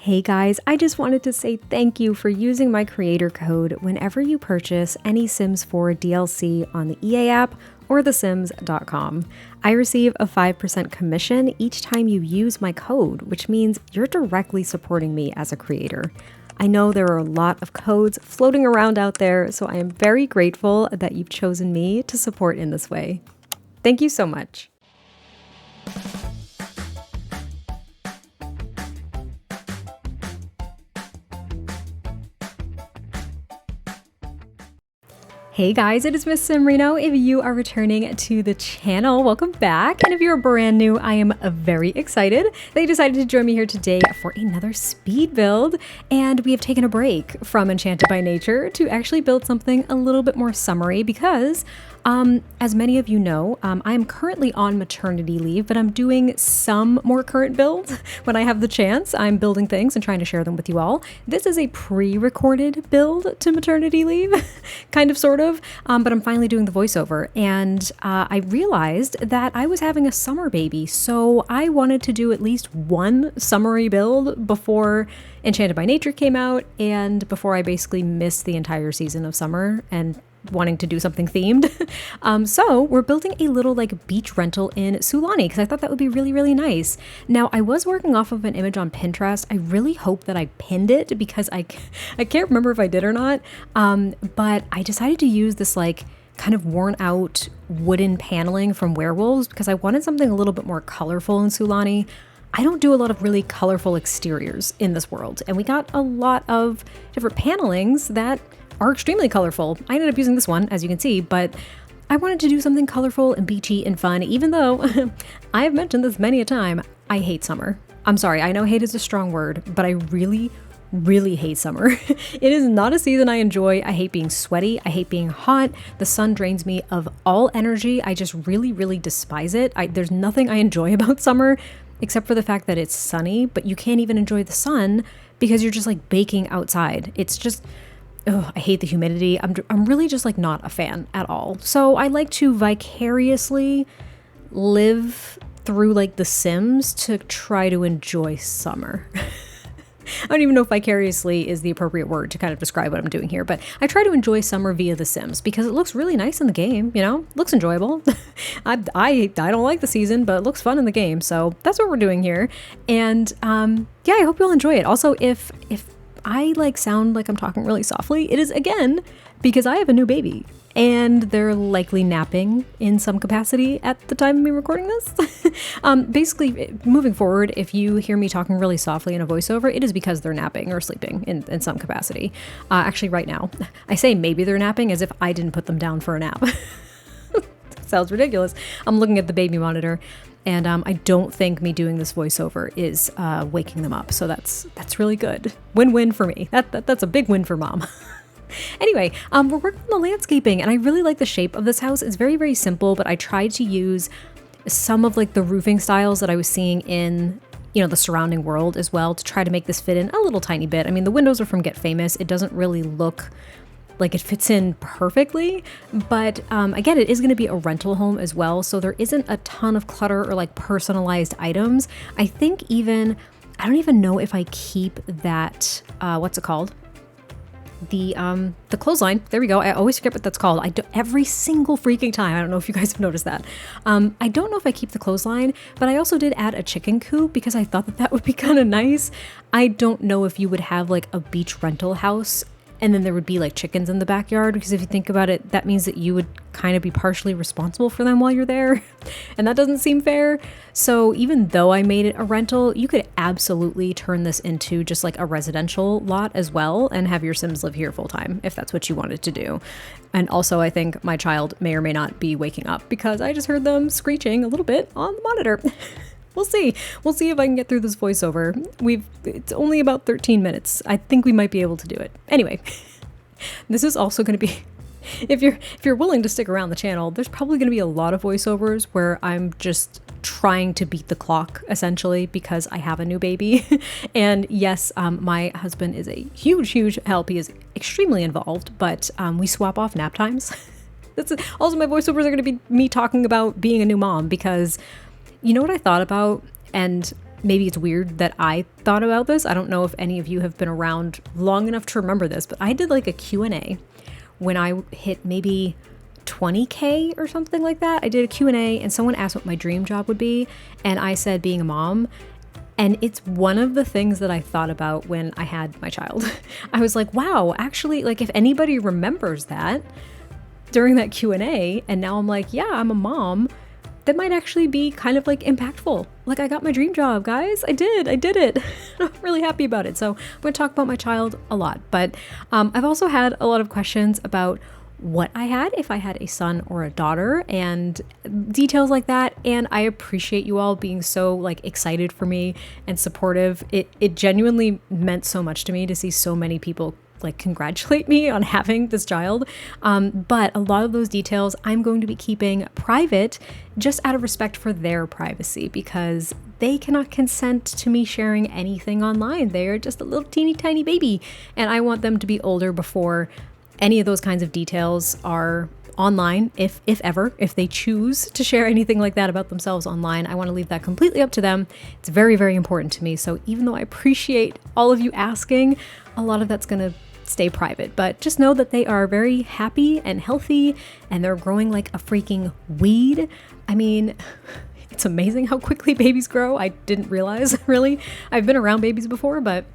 Hey guys, I just wanted to say thank you for using my creator code whenever you purchase any Sims 4 DLC on the EA app or thesims.com. I receive a 5% commission each time you use my code, which means you're directly supporting me as a creator. I know there are a lot of codes floating around out there, so I am very grateful that you've chosen me to support in this way. Thank you so much. Hey guys, it is MissSimReno. If you are returning to the channel, welcome back. And if you're brand new, I am very excited that you decided to join me here today for another speed build. And we have taken a break from Enchanted by Nature to actually build something a little bit more summery because as many of you know, I am currently on maternity leave, but I'm doing some more current builds when I have the chance. I'm building things and trying to share them with you all. This is a pre-recorded build to maternity leave, kind of, sort of, but I'm finally doing the voiceover. And I realized that I was having a summer baby, so I wanted to do at least one summery build before Enchanted by Nature came out and before I basically missed the entire season of summer and wanting to do something themed. So we're building a little like beach rental in Sulani because I thought that would be really, really nice. Now I was working off of an image on Pinterest. I really hope that I pinned it because I can't remember if I did or not. But I decided to use this like kind of worn out wooden paneling from Werewolves because I wanted something a little bit more colorful in Sulani. I don't do a lot of really colorful exteriors in this world, and we got a lot of different panelings that are extremely colorful. I ended up using this one, as you can see, but I wanted to do something colorful and beachy and fun, even though I have mentioned this many a time, I hate summer. I'm sorry, I know hate is a strong word, but I really, really hate summer. It is not a season I enjoy. I hate being sweaty. I hate being hot. The sun drains me of all energy. I just really, really despise it. There's nothing I enjoy about summer except for the fact that it's sunny, but you can't even enjoy the sun because you're just like baking outside. It's just, oh, I hate the humidity. I'm really just like not a fan at all. So I like to vicariously live through like The Sims to try to enjoy summer. I don't even know if vicariously is the appropriate word to kind of describe what I'm doing here, but I try to enjoy summer via The Sims because it looks really nice in the game, you know, looks enjoyable. I don't like the season, but it looks fun in the game. So that's what we're doing here. And yeah, I hope you'll enjoy it. Also, if I like sound like I'm talking really softly, it is again because I have a new baby and they're likely napping in some capacity at the time of me recording this. Basically, moving forward, if you hear me talking really softly in a voiceover, it is because they're napping or sleeping in some capacity. Actually, right now, I say maybe they're napping as if I didn't put them down for a nap. Sounds ridiculous. I'm looking at the baby monitor, and I don't think me doing this voiceover is waking them up. So that's really good. Win-win for me. That's a big win for mom. Anyway, we're working on the landscaping, and I really like the shape of this house. It's very, very simple, but I tried to use some of like the roofing styles that I was seeing in, you know, the surrounding world as well to try to make this fit in a little tiny bit. I mean, the windows are from Get Famous. It doesn't really look like it fits in perfectly, but again, it is going to be a rental home as well, so there isn't a ton of clutter or like personalized items. I think I don't even know if I keep that, what's it called? The clothesline. There we go. I always forget what that's called. Every single freaking time. I don't know if you guys have noticed that. I don't know if I keep the clothesline, but I also did add a chicken coop because I thought that would be kind of nice. I don't know if you would have like a beach rental house and then there would be like chickens in the backyard, because if you think about it, that means that you would kind of be partially responsible for them while you're there. And that doesn't seem fair. So even though I made it a rental, you could absolutely turn this into just like a residential lot as well and have your Sims live here full time if that's what you wanted to do. And also I think my child may or may not be waking up because I just heard them screeching a little bit on the monitor. We'll see. We'll see if I can get through this voiceover. It's only about 13 minutes. I think we might be able to do it. Anyway, this is also going to be, if you're willing to stick around the channel, there's probably going to be a lot of voiceovers where I'm just trying to beat the clock essentially because I have a new baby. And yes, my husband is a huge, huge help. He is extremely involved, but we swap off nap times. Also, my voiceovers are going to be me talking about being a new mom because you know what I thought about, and maybe it's weird that I thought about this. I don't know if any of you have been around long enough to remember this, but I did like a Q&A when I hit maybe 20K or something like that. I did a Q&A and someone asked what my dream job would be, and I said being a mom. And it's one of the things that I thought about when I had my child. I was like, wow, actually, like if anybody remembers that during that Q&A, and now I'm like, yeah, I'm a mom, that might actually be kind of like impactful. Like I got my dream job, guys. I did it. I'm really happy about it. So I'm going to talk about my child a lot, but I've also had a lot of questions about what I had, if I had a son or a daughter, and details like that. And I appreciate you all being so like excited for me and supportive. It genuinely meant so much to me to see so many people like congratulate me on having this child. But a lot of those details I'm going to be keeping private just out of respect for their privacy, because they cannot consent to me sharing anything online. They are just a little teeny tiny baby, and I want them to be older before any of those kinds of details are online, if ever, if they choose to share anything like that about themselves online. I want to leave that completely up to them. It's very, very important to me. So even though I appreciate all of you asking, a lot of that's going to stay private, but just know that they are very happy and healthy, and they're growing like a freaking weed. I mean, it's amazing how quickly babies grow. I didn't realize, really. I've been around babies before, but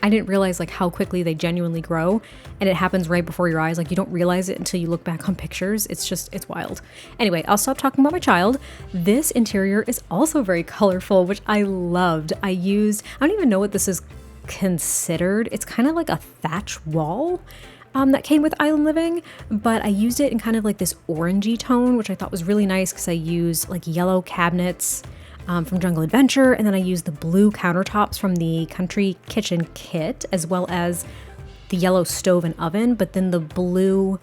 I didn't realize like how quickly they genuinely grow, and it happens right before your eyes. Like you don't realize it until you look back on pictures. It's wild. Anyway, I'll stop talking about my child. This interior is also very colorful, which I loved. I don't even know what this is considered. It's kind of like a thatch wall that came with Island Living, but I used it in kind of like this orangey tone, which I thought was really nice because I used like yellow cabinets from Jungle Adventure, and then I used the blue countertops from the Country Kitchen kit, as well as the yellow stove and oven, but then the blue,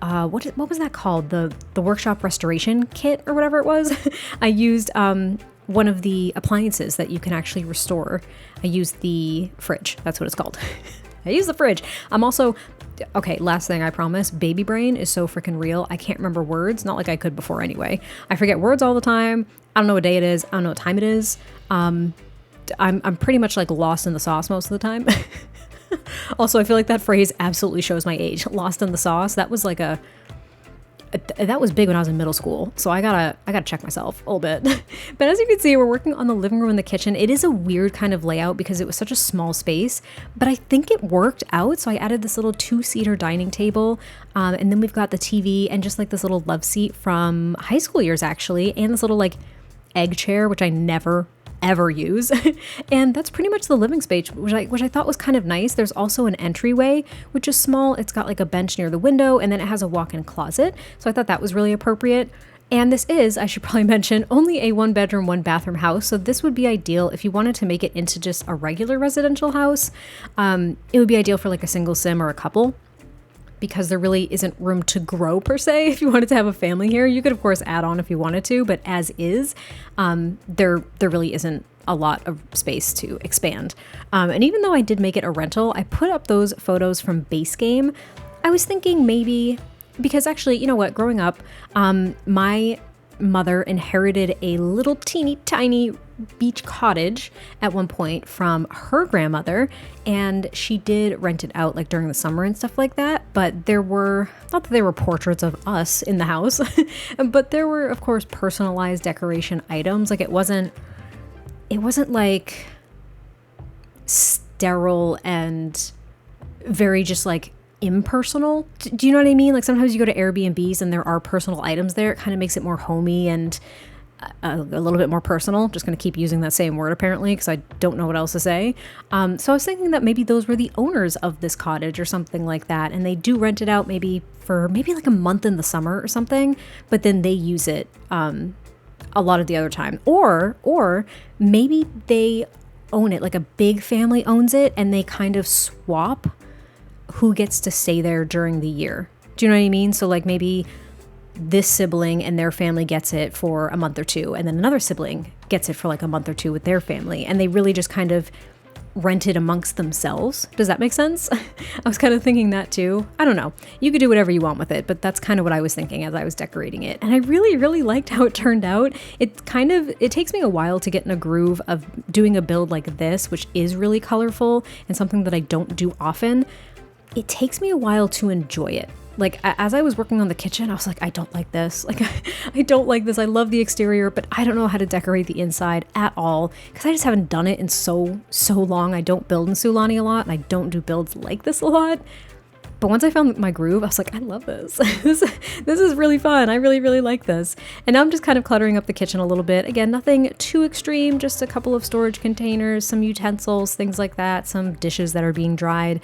what was that called? The workshop restoration kit or whatever it was. I used one of the appliances that you can actually restore. I used the fridge. That's what it's called. I use the fridge. I'm also, okay, last thing I promise, baby brain is so freaking real. I can't remember words, not like I could before anyway. I forget words all the time. I don't know what day it is. I don't know what time it is. I'm pretty much like lost in the sauce most of the time. Also, I feel like that phrase absolutely shows my age. Lost in the sauce. That was like that was big when I was in middle school, so I gotta check myself a little bit. But as you can see, we're working on the living room and the kitchen. It is a weird kind of layout because it was such a small space, but I think it worked out. So I added this little 2-seater dining table, and then we've got the TV and just like this little love seat from high school years actually, and this little like egg chair, which I never ever use. And that's pretty much the living space, which I thought was kind of nice. There's also an entryway, which is small. It's got like a bench near the window, and then it has a walk-in closet. So I thought that was really appropriate. And this is, I should probably mention, only a 1-bedroom, 1-bathroom house. So this would be ideal if you wanted to make it into just a regular residential house. It would be ideal for like a single sim or a couple, because there really isn't room to grow per se. If you wanted to have a family here, you could of course add on if you wanted to, but as is, there really isn't a lot of space to expand. And even though I did make it a rental, I put up those photos from Base Game. I was thinking maybe, because actually, you know what, growing up, my mother inherited a little teeny tiny beach cottage at one point from her grandmother, and she did rent it out like during the summer and stuff like that. But there were, not that there were portraits of us in the house, but there were of course personalized decoration items. Like it wasn't like sterile and very just like impersonal. Do you know what I mean? Like sometimes you go to Airbnbs and there are personal items there. It kind of makes it more homey and a little bit more personal. Just going to keep using that same word apparently because I don't know what else to say. So I was thinking that maybe those were the owners of this cottage or something like that, and they do rent it out maybe for maybe like a month in the summer or something, but then they use it a lot of the other time. Or maybe they own it, like a big family owns it, and they kind of swap who gets to stay there during the year. Do you know what I mean? So like maybe this sibling and their family gets it for a month or two, and then another sibling gets it for like a month or two with their family, and they really just kind of rented amongst themselves. Does that make sense? I was kind of thinking that too. I don't know. You could do whatever you want with it, but that's kind of what I was thinking as I was decorating it. And I really, really liked how it turned out. It takes me a while to get in a groove of doing a build like this, which is really colorful and something that I don't do often. It takes me a while to enjoy it. Like, as I was working on the kitchen, I was like, I don't like this. Like, I don't like this. I love the exterior, but I don't know how to decorate the inside at all because I just haven't done it in so long. I don't build in Sulani a lot, and I don't do builds like this a lot. But once I found my groove, I was like, I love this. This is really fun. I really, really like this. And now I'm just kind of cluttering up the kitchen a little bit. Again, nothing too extreme, just a couple of storage containers, some utensils, things like that, some dishes that are being dried.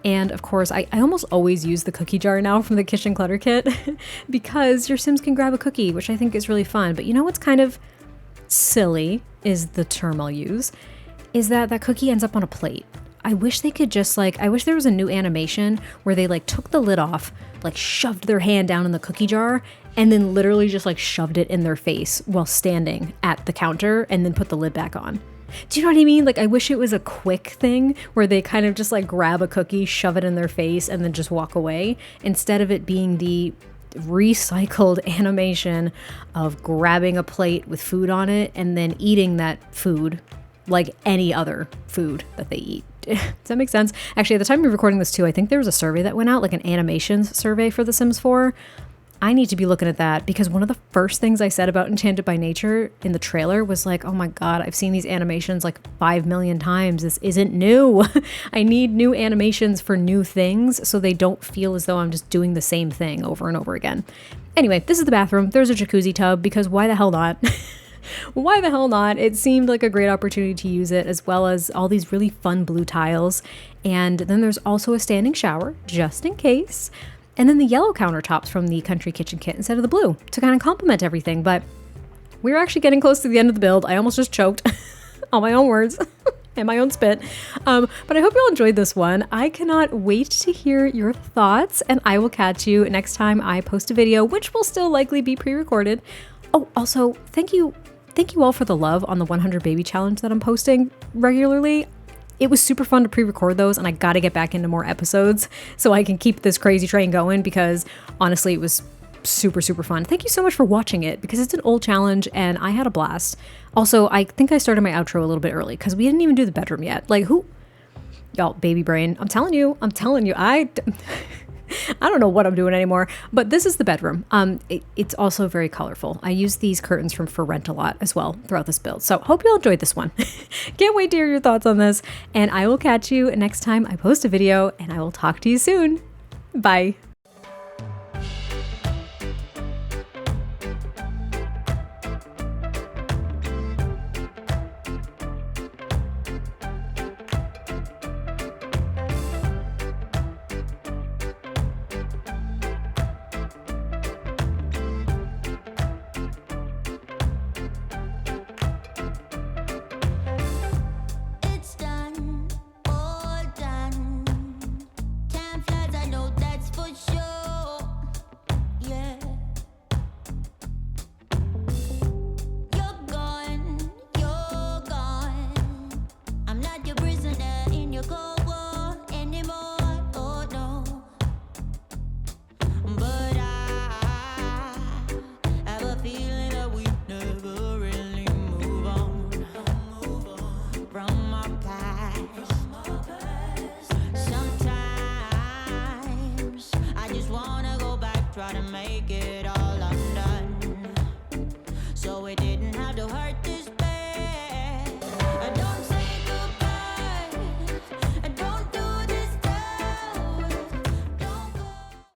And of course, I almost always use the cookie jar now from the kitchen clutter kit because your Sims can grab a cookie, which I think is really fun. But you know what's kind of silly is the term I'll use, is that cookie ends up on a plate. I wish they could just I wish there was a new animation where they took the lid off, shoved their hand down in the cookie jar and then literally just shoved it in their face while standing at the counter and then put the lid back on. Do you know what I mean? I wish it was a quick thing where they kind of just grab a cookie, shove it in their face, and then just walk away, instead of it being the recycled animation of grabbing a plate with food on it and then eating that food like any other food that they eat. Does that make sense? Actually, at the time of recording this too, I think there was a survey that went out, an animations survey for The Sims 4. I need to be looking at that because one of the first things I said about Enchanted by Nature in the trailer was oh my God, I've seen these animations 5 million times. This isn't new. I need new animations for new things so they don't feel as though I'm just doing the same thing over and over again. Anyway, this is the bathroom. There's a jacuzzi tub because why the hell not? Why the hell not? It seemed like a great opportunity to use it, as well as all these really fun blue tiles. And then there's also a standing shower just in case. And then the yellow countertops from the country kitchen kit instead of the blue to kind of complement everything. But we're actually getting close to the end of the build. I almost just choked on my own words and my own spit. But I hope you all enjoyed this one. I cannot wait to hear your thoughts, and I will catch you next time I post a video, which will still likely be pre-recorded. Oh, also, thank you all for the love on the 100 baby challenge that I'm posting regularly. It was super fun to pre-record those, and I got to get back into more episodes so I can keep this crazy train going because honestly, it was super, super fun. Thank you so much for watching it because it's an old challenge and I had a blast. Also, I think I started my outro a little bit early because we didn't even do the bedroom yet. Y'all, baby brain. I'm telling you, I don't know what I'm doing anymore, but this is the bedroom. It's also very colorful. I use these curtains from For Rent a lot as well throughout this build. So hope you all enjoyed this one. Can't wait to hear your thoughts on this. And I will catch you next time I post a video, and I will talk to you soon. Bye.